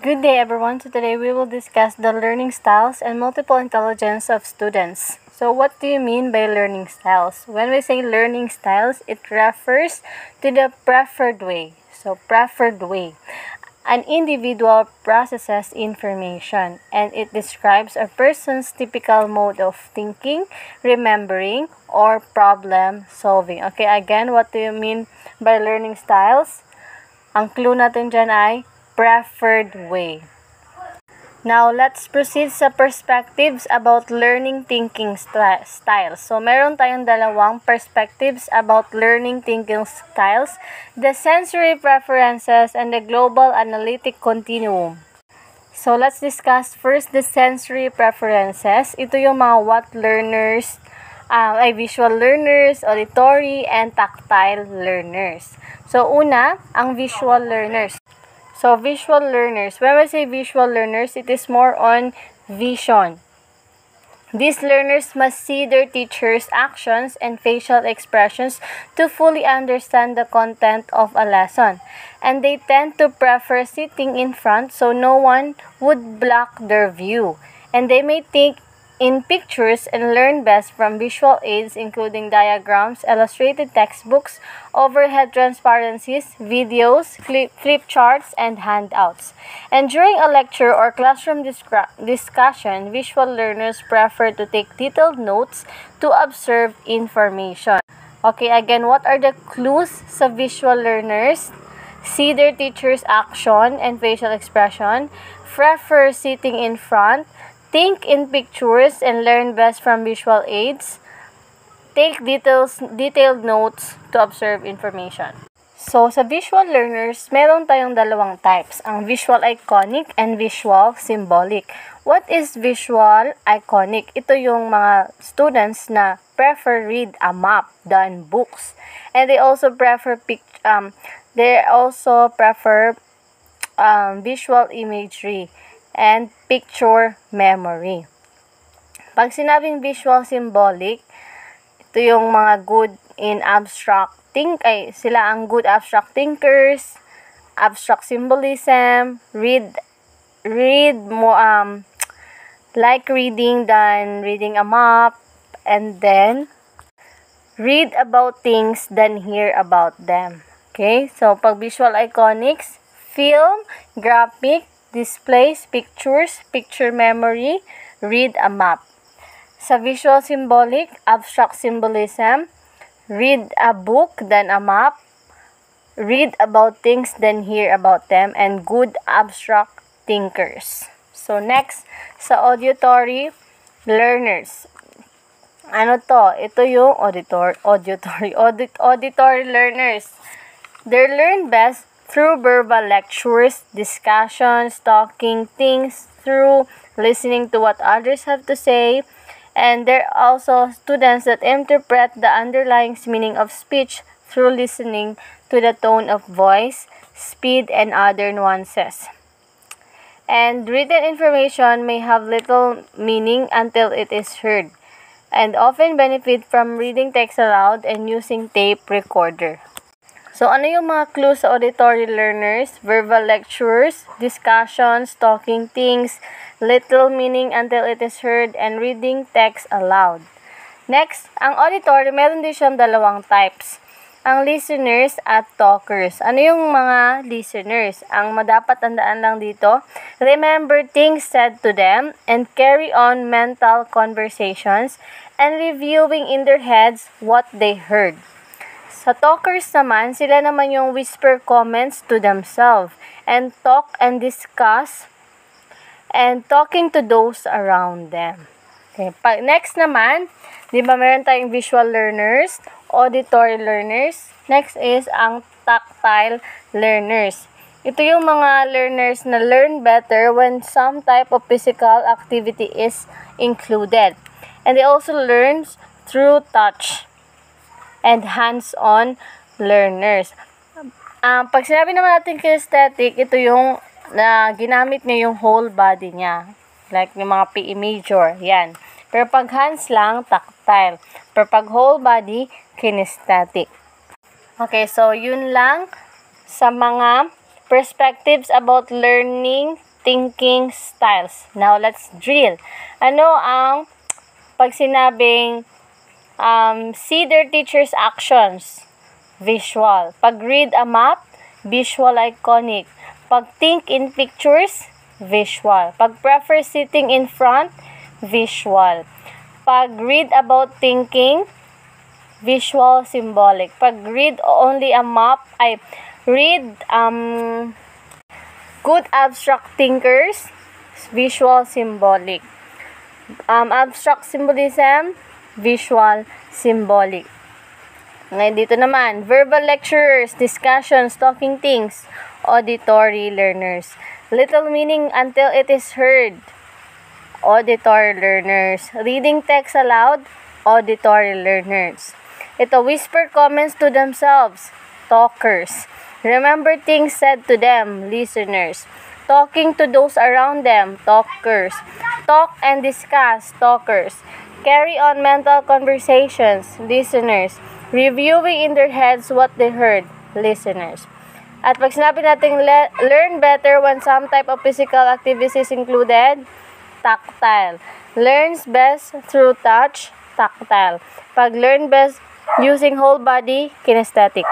Good day everyone. So today we will discuss the learning styles and multiple intelligence of students. So what do you mean by learning styles? When we say learning styles, it refers to the preferred way. So preferred way. An individual processes information and it describes a person's typical mode of thinking, remembering, or problem solving. Okay, again, what do you mean by learning styles? Ang clue natin dyan ay preferred way. Now, let's proceed sa perspectives about learning thinking styles. So, meron tayong dalawang perspectives about learning thinking styles, the sensory preferences and the global analytic continuum. So, let's discuss first the sensory preferences. Ito yung mga what learners, visual learners, auditory, and tactile learners. So, una, ang visual learners. So, visual learners. When we say visual learners, it is more on vision. These learners must see their teacher's actions and facial expressions to fully understand the content of a lesson. And they tend to prefer sitting in front so no one would block their view. And they may think in pictures and learn best from visual aids including diagrams, illustrated textbooks, overhead transparencies, videos, flip charts, and handouts. And during a lecture or classroom discussion, visual learners prefer to take detailed notes to observe information. Okay, again, what are the clues sa visual learners? See their teacher's action and facial expression, prefer sitting in front, think in pictures and learn best from visual aids. Take detailed notes to observe information. So, sa visual learners, meron tayong dalawang types, ang visual iconic and visual symbolic. What is visual iconic? Ito yung mga students na prefer read a map than books. And they also prefer visual imagery and picture memory. Pag sinabing visual symbolic, ito yung mga good in sila ang good abstract thinkers, abstract symbolism, like reading than reading a map, and then read about things than hear about them. Okay? So, pag visual iconics, film, graphic, displays, pictures, picture memory, read a map. Sa visual symbolic, abstract symbolism, read a book, then a map, read about things, then hear about them, and good abstract thinkers. So, next, sa auditory learners. Ano to? Ito yung auditory learners. They learn best through verbal lectures, discussions, talking things through, listening to what others have to say, and there are also students that interpret the underlying meaning of speech through listening to the tone of voice, speed, and other nuances. And written information may have little meaning until it is heard, and often benefit from reading text aloud and using tape recorder. So, ano yung mga clues sa auditory learners? Verbal lectures, discussions, talking things, little meaning until it is heard, and reading text aloud. Next, ang auditory, meron din siyang dalawang types. Ang listeners at talkers. Ano yung mga listeners? Ang madapat tandaan lang dito, remember things said to them and carry on mental conversations and reviewing in their heads what they heard. Sa talkers naman, sila naman yung whisper comments to themselves and talk and discuss and talking to those around them. Okay. Next naman, di ba meron tayong visual learners, auditory learners. Next is ang tactile learners. Ito yung mga learners na learn better when some type of physical activity is included. And they also learn through touch and hands-on learners. Pag sinabi naman natin kinesthetic, ito yung ginamit niya yung whole body niya. Like yung mga PE major, yan. Pero pag hands lang, tactile. Pero pag whole body, kinesthetic. Okay, so yun lang sa mga perspectives about learning thinking styles. Now, let's drill. Ano ang pag sinabing see their teacher's actions? Visual. Pag read a map, visual iconic. Pag think in pictures, visual. Pag prefer sitting in front, visual. Pag read about thinking, visual symbolic. Pag read only a map, read good abstract thinkers, visual symbolic. Abstract symbolism, visual symbolic. Ngayon dito naman, verbal lecturers, discussions, talking things, auditory learners. Little meaning until it is heard, auditory learners. Reading text aloud, auditory learners. Ito, whisper comments to themselves, talkers. Remember things said to them, listeners. Talking to those around them, talkers. Talk and discuss, talkers. Carry on mental conversations, listeners. Reviewing in their heads what they heard, listeners. At pag sinabi natin learn better when some type of physical activity is included, tactile. Learns best through touch, tactile. Pag learn best using whole body, kinesthetic.